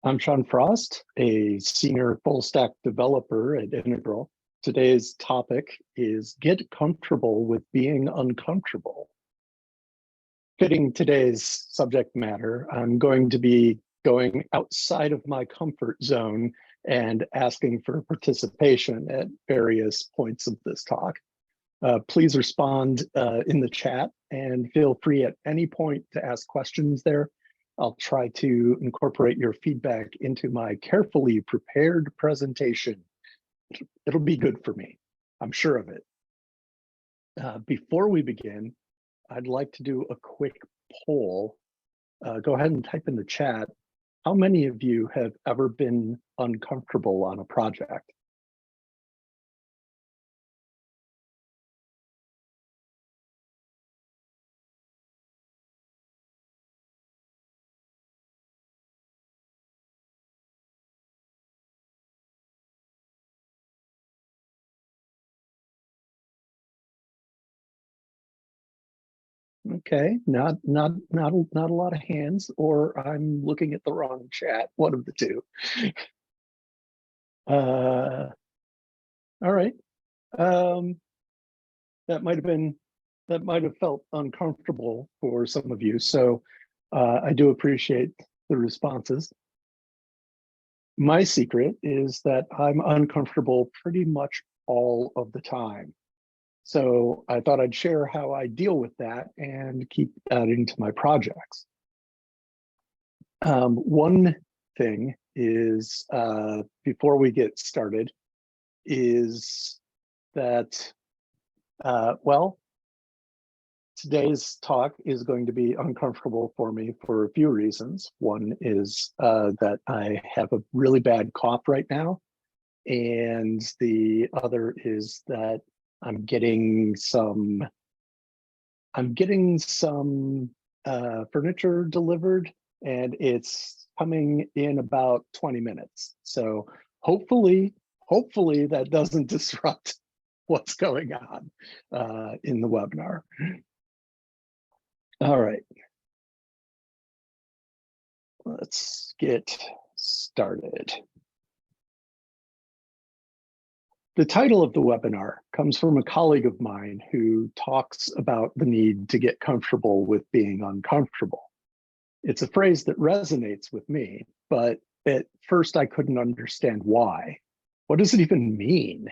I'm Sean Frost, a senior full stack developer at Integral. Today's topic is get comfortable with being uncomfortable. Fitting today's subject matter, I'm going to be going outside of my comfort zone and asking for participation at various points of this talk. Please respond in the chat and feel free at any point to ask questions there. I'll try to incorporate your feedback into my carefully prepared presentation. It'll be good for me, I'm sure of it. Before we begin, I'd like to do a quick poll. Go ahead and type in the chat. How many of you have ever been uncomfortable on a project? Okay, not a lot of hands, or I'm looking at the wrong chat. One of the two. All right. That might have felt uncomfortable for some of you. So I do appreciate the responses. My secret is that I'm uncomfortable pretty much all of the time. So I thought I'd share how I deal with that and keep adding to my projects. One thing is, before we get started, is that, well, today's talk is going to be uncomfortable for me for a few reasons. One is that I have a really bad cough right now. And the other is that I'm getting some furniture delivered, and it's coming in about 20 minutes. So hopefully that doesn't disrupt what's going on in the webinar. All right, let's get started. The title of the webinar comes from a colleague of mine who talks about the need to get comfortable with being uncomfortable. It's a phrase that resonates with me, but at first I couldn't understand why. What does it even mean?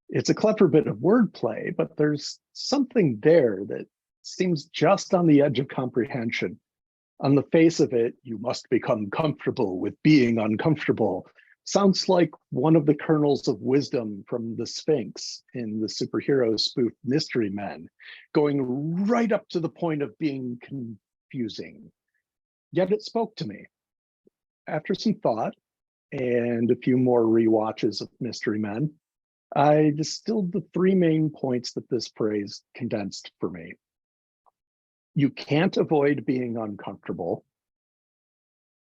It's a clever bit of wordplay, but there's something there that seems just on the edge of comprehension. On the face of it, you must become comfortable with being uncomfortable. Sounds like one of the kernels of wisdom from the Sphinx in the superhero spoof Mystery Men, going right up to the point of being confusing. Yet it spoke to me. After some thought and a few more rewatches of Mystery Men, I distilled the three main points that this phrase condensed for me. You can't avoid being uncomfortable.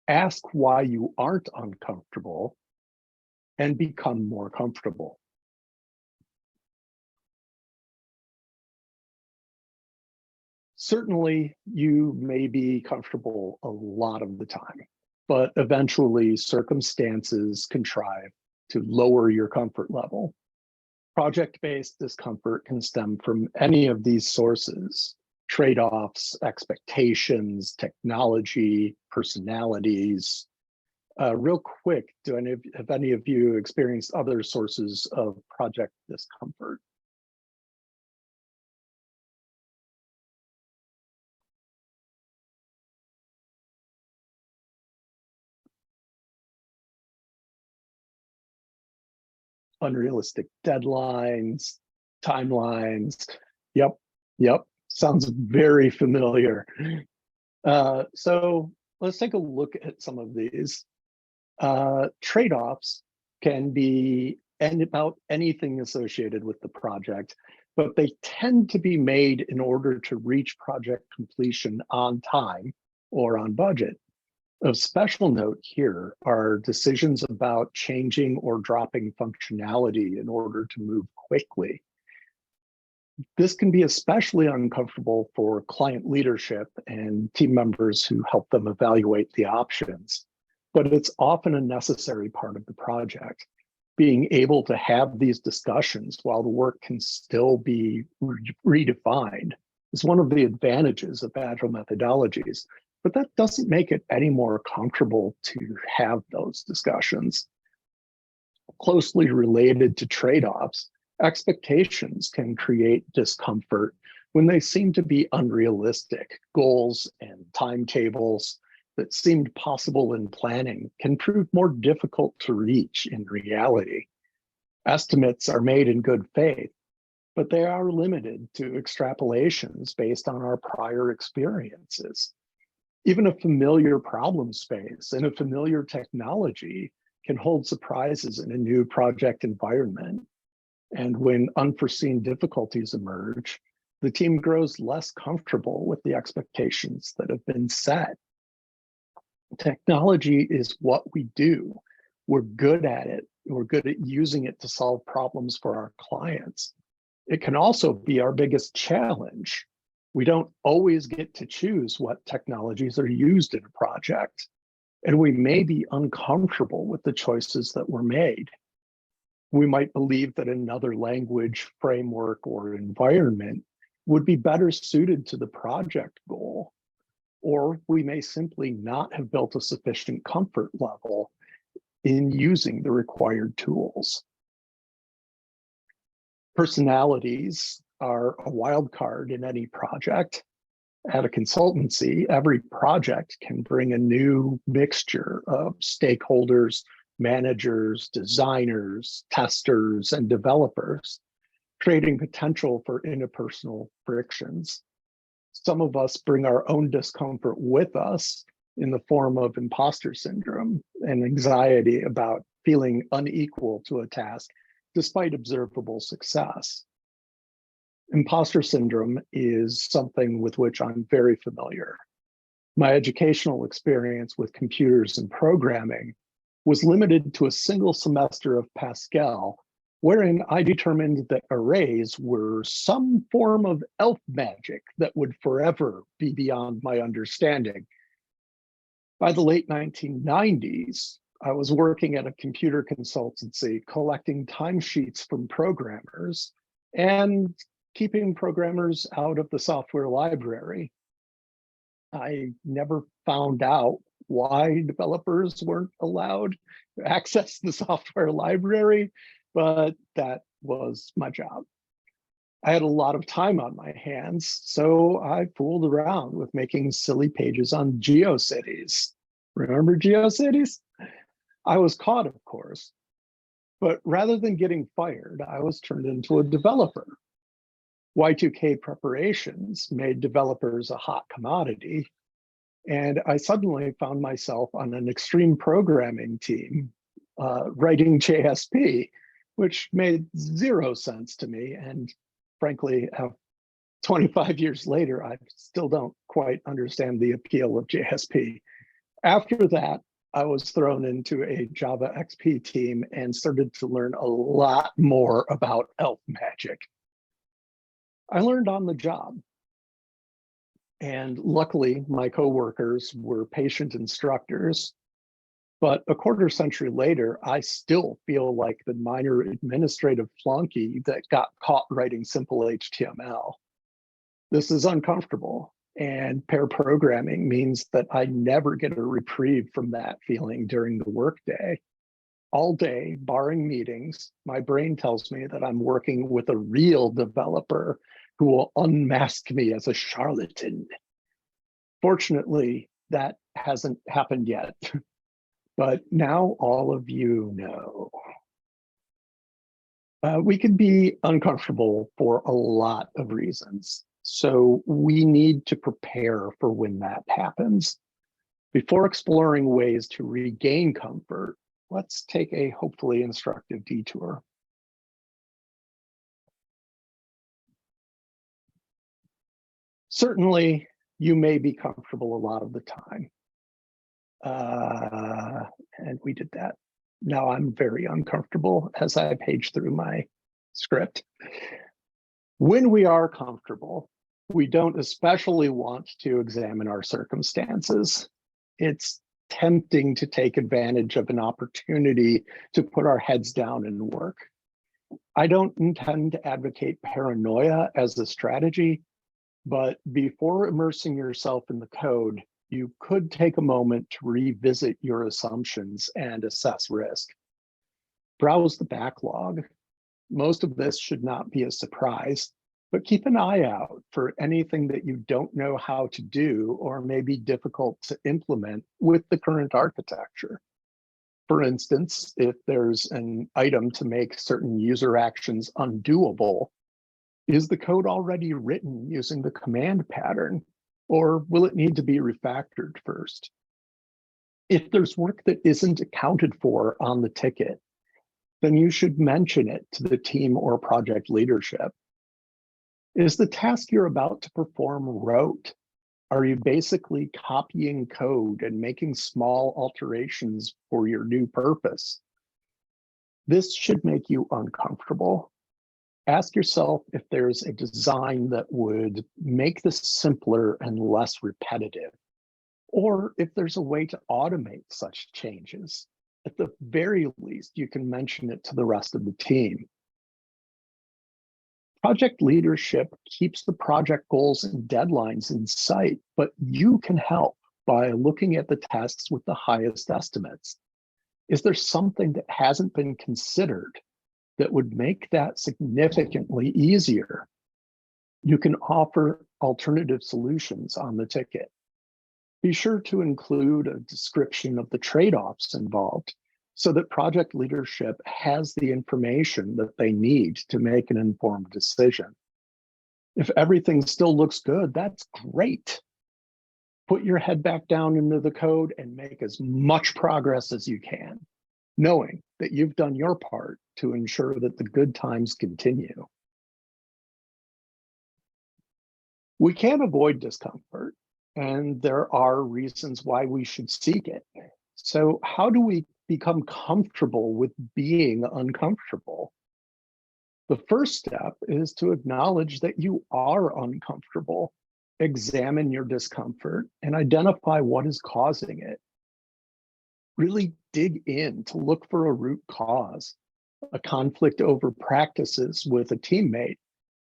Ask why you aren't uncomfortable, and become more comfortable. Certainly, you may be comfortable a lot of the time, but eventually circumstances contrive to lower your comfort level. Project-based discomfort can stem from any of these sources: trade-offs, expectations, technology, personalities. Real quick, have any of you experienced other sources of project discomfort? Unrealistic deadlines, timelines. Yep, sounds very familiar. So let's take a look at some of these. Trade-offs can be about anything associated with the project, but they tend to be made in order to reach project completion on time or on budget. Of special note here are decisions about changing or dropping functionality in order to move quickly. This can be especially uncomfortable for client leadership and team members who help them evaluate the options. but it's often a necessary part of the project. Being able to have these discussions while the work can still be redefined is one of the advantages of agile methodologies, but that doesn't make it any more comfortable to have those discussions. Closely related to trade-offs, expectations can create discomfort when they seem to be unrealistic. Goals and timetables that seemed possible in planning can prove more difficult to reach in reality. Estimates are made in good faith, but they are limited to extrapolations based on our prior experiences. Even a familiar problem space and a familiar technology can hold surprises in a new project environment. And when unforeseen difficulties emerge, the team grows less comfortable with the expectations that have been set. Technology is what we do. We're good at it. We're good at using it to solve problems for our clients. It can also be our biggest challenge. We don't always get to choose what technologies are used in a project, and we may be uncomfortable with the choices that were made. We might believe that another language, framework, or environment would be better suited to the project goal, or we may simply not have built a sufficient comfort level in using the required tools. Personalities are a wild card in any project. At a consultancy, every project can bring a new mixture of stakeholders, managers, designers, testers, and developers, creating potential for interpersonal frictions. Some of us bring our own discomfort with us in the form of imposter syndrome and anxiety about feeling unequal to a task despite observable success. Imposter syndrome is something with which I'm very familiar. My educational experience with computers and programming was limited to a single semester of Pascal, wherein I determined that arrays were some form of elf magic that would forever be beyond my understanding. By the late 1990s, I was working at a computer consultancy, collecting timesheets from programmers and keeping programmers out of the software library. I never found out why developers weren't allowed to access the software library, but that was my job. I had a lot of time on my hands, so I fooled around with making silly pages on GeoCities. Remember GeoCities? I was caught, of course, but rather than getting fired, I was turned into a developer. Y2K preparations made developers a hot commodity, and I suddenly found myself on an extreme programming team writing JSP, which made zero sense to me. And frankly, 25 years later, I still don't quite understand the appeal of JSP. After that, I was thrown into a Java XP team and started to learn a lot more about elf magic. I learned on the job. And luckily, my coworkers were patient instructors. But a quarter century later, I still feel like the minor administrative flunky that got caught writing simple HTML. This is uncomfortable, and pair programming means that I never get a reprieve from that feeling during the workday. All day, barring meetings, my brain tells me that I'm working with a real developer who will unmask me as a charlatan. Fortunately, that hasn't happened yet, but now all of you know. We can be uncomfortable for a lot of reasons, so we need to prepare for when that happens. Before exploring ways to regain comfort, let's take a hopefully instructive detour. Certainly, you may be comfortable a lot of the time. And we did that. Now I'm very uncomfortable as I page through my script. When we are comfortable, we don't especially want to examine our circumstances. It's tempting to take advantage of an opportunity to put our heads down and work. I don't intend to advocate paranoia as a strategy, but before immersing yourself in the code, you could take a moment to revisit your assumptions and assess risk. Browse the backlog. Most of this should not be a surprise, but keep an eye out for anything that you don't know how to do or may be difficult to implement with the current architecture. For instance, if there's an item to make certain user actions undoable, is the code already written using the command pattern, or will it need to be refactored first? If there's work that isn't accounted for on the ticket, then you should mention it to the team or project leadership. Is the task you're about to perform rote? Are you basically copying code and making small alterations for your new purpose? This should make you uncomfortable. Ask yourself if there's a design that would make this simpler and less repetitive, or if there's a way to automate such changes. At the very least, you can mention it to the rest of the team. Project leadership keeps the project goals and deadlines in sight, but you can help by looking at the tasks with the highest estimates. Is there something that hasn't been considered that would make that significantly easier? You can offer alternative solutions on the ticket. Be sure to include a description of the trade-offs involved so that project leadership has the information that they need to make an informed decision. If everything still looks good, that's great. Put your head back down into the code and make as much progress as you can, knowing that you've done your part to ensure that the good times continue. We can't avoid discomfort, and there are reasons why we should seek it. So how do we become comfortable with being uncomfortable? The first step is to acknowledge that you are uncomfortable. Examine your discomfort and identify what is causing it. Really dig in to look for a root cause. A conflict over practices with a teammate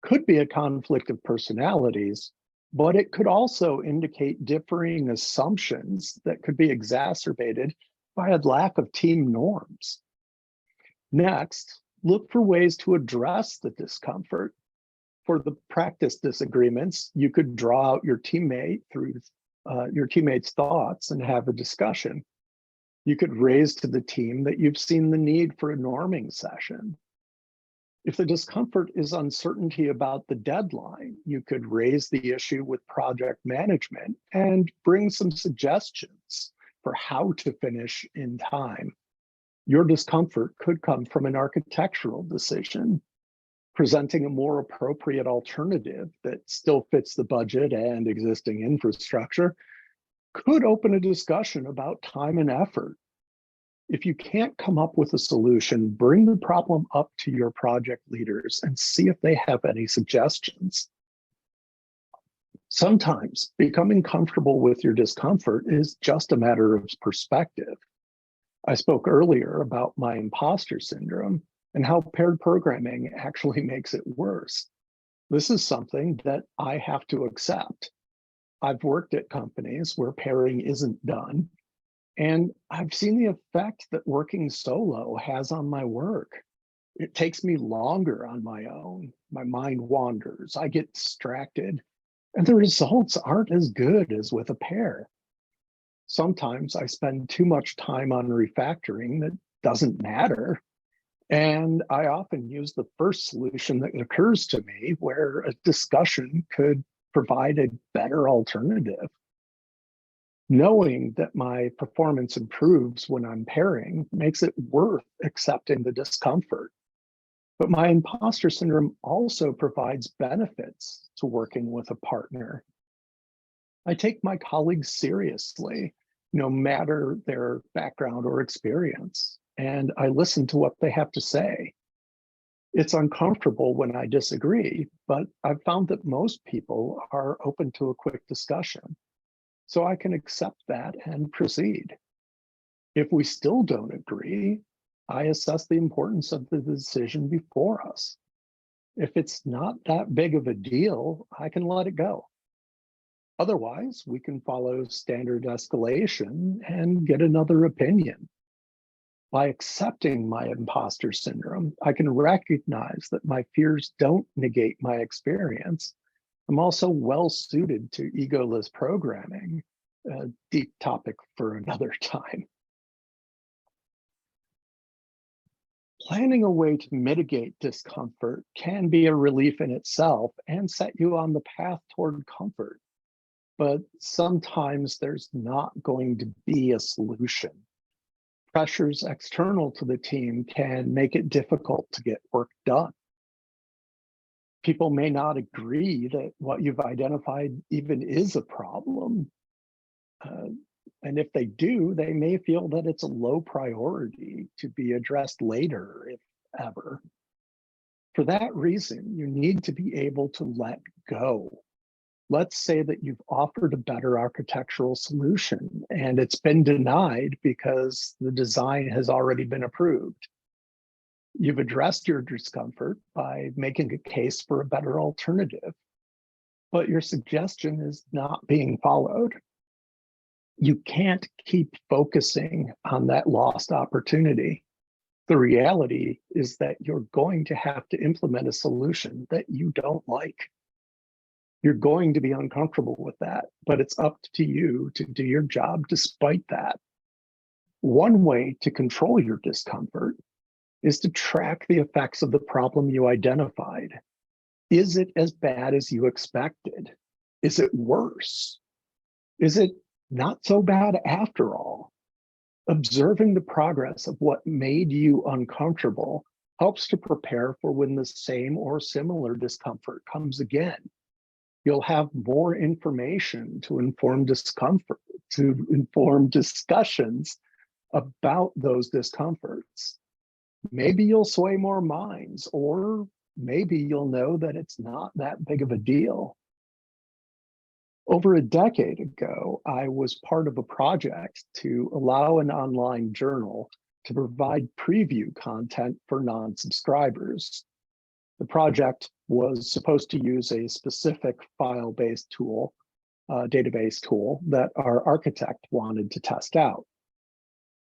could be a conflict of personalities, but it could also indicate differing assumptions that could be exacerbated by a lack of team norms. Next, look for ways to address the discomfort. For the practice disagreements, you could draw out your teammate through your teammate's thoughts and have a discussion. You could raise to the team that you've seen the need for a norming session. If the discomfort is uncertainty about the deadline, you could raise the issue with project management and bring some suggestions for how to finish in time. Your discomfort could come from an architectural decision. Presenting a more appropriate alternative that still fits the budget and existing infrastructure could open a discussion about time and effort. If you can't come up with a solution, bring the problem up to your project leaders and see if they have any suggestions. Sometimes becoming comfortable with your discomfort is just a matter of perspective. I spoke earlier about my imposter syndrome and how paired programming actually makes it worse. This is something that I have to accept. I've worked at companies where pairing isn't done, and I've seen the effect that working solo has on my work. It takes me longer on my own. My mind wanders, I get distracted, and the results aren't as good as with a pair. Sometimes I spend too much time on refactoring that doesn't matter. And I often use the first solution that occurs to me where a discussion could provide a better alternative. Knowing that my performance improves when I'm pairing makes it worth accepting the discomfort. But my imposter syndrome also provides benefits to working with a partner. I take my colleagues seriously, no matter their background or experience, and I listen to what they have to say. It's uncomfortable when I disagree, but I've found that most people are open to a quick discussion. So I can accept that and proceed. If we still don't agree, I assess the importance of the decision before us. If it's not that big of a deal, I can let it go. Otherwise, we can follow standard escalation and get another opinion. By accepting my imposter syndrome, I can recognize that my fears don't negate my experience. I'm also well suited to egoless programming, a deep topic for another time. Planning a way to mitigate discomfort can be a relief in itself and set you on the path toward comfort. But sometimes there's not going to be a solution. Pressures external to the team can make it difficult to get work done. People may not agree that what you've identified even is a problem. And if they do, they may feel that it's a low priority to be addressed later, if ever. For that reason, you need to be able to let go. Let's say that you've offered a better architectural solution and it's been denied because the design has already been approved. You've addressed your discomfort by making a case for a better alternative, but your suggestion is not being followed. You can't keep focusing on that lost opportunity. The reality is that you're going to have to implement a solution that you don't like. You're going to be uncomfortable with that, but it's up to you to do your job despite that. One way to control your discomfort is to track the effects of the problem you identified. Is it as bad as you expected? Is it worse? Is it not so bad after all? Observing the progress of what made you uncomfortable helps to prepare for when the same or similar discomfort comes again. You'll have more information to inform discussions about those discomforts. Maybe you'll sway more minds, or maybe you'll know that it's not that big of a deal. Over a decade ago, I was part of a project to allow an online journal to provide preview content for non-subscribers. The project was supposed to use a specific file-based tool, database tool that our architect wanted to test out.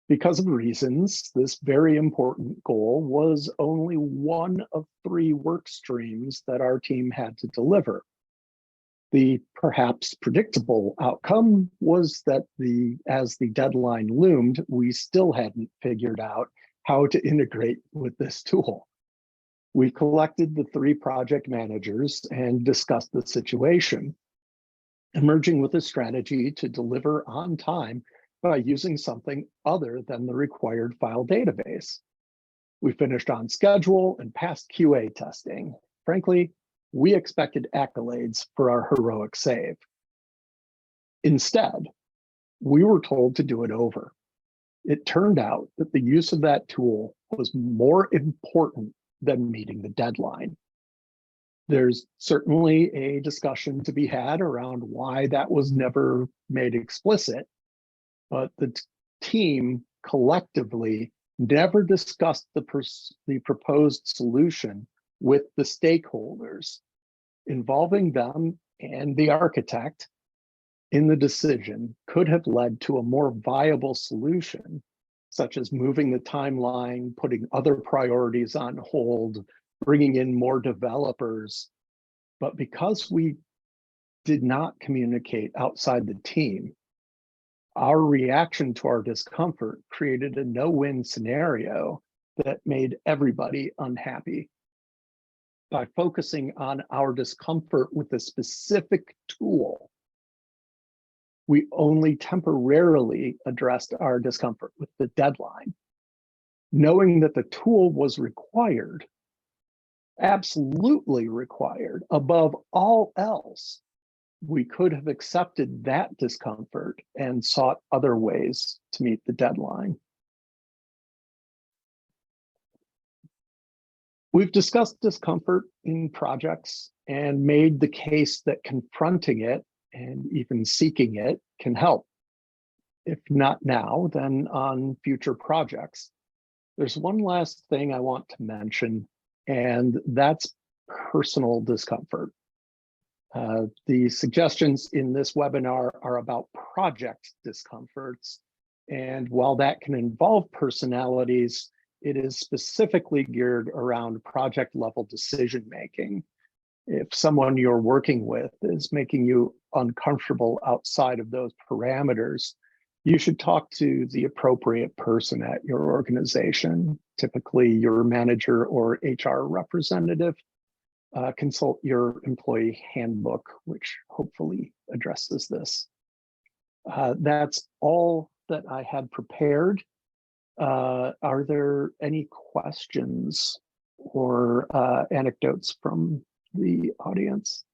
Because of reasons, this very important goal was only one of 3 work streams that our team had to deliver. The perhaps predictable outcome was that as the deadline loomed, we still hadn't figured out how to integrate with this tool. We collected the 3 project managers and discussed the situation, emerging with a strategy to deliver on time by using something other than the required file database. We finished on schedule and passed QA testing. Frankly, we expected accolades for our heroic save. Instead, we were told to do it over. It turned out that the use of that tool was more important than meeting the deadline. There's certainly a discussion to be had around why that was never made explicit, but the team collectively never discussed the proposed solution with the stakeholders. Involving them and the architect in the decision could have led to a more viable solution, such as moving the timeline, putting other priorities on hold, bringing in more developers. But because we did not communicate outside the team, our reaction to our discomfort created a no-win scenario that made everybody unhappy. By focusing on our discomfort with a specific tool, we only temporarily addressed our discomfort with the deadline. Knowing that the tool was required, absolutely required, above all else, we could have accepted that discomfort and sought other ways to meet the deadline. We've discussed discomfort in projects and made the case that confronting it and even seeking it can help. if not now, then on future projects. There's one last thing I want to mention, and that's personal discomfort. The suggestions in this webinar are about project discomforts. And while that can involve personalities, it is specifically geared around project level decision making. If someone you're working with is making you uncomfortable outside of those parameters, you should talk to the appropriate person at your organization, typically your manager or HR representative. Consult your employee handbook, which hopefully addresses this. That's all that I had prepared. Are there any questions or anecdotes from the audience?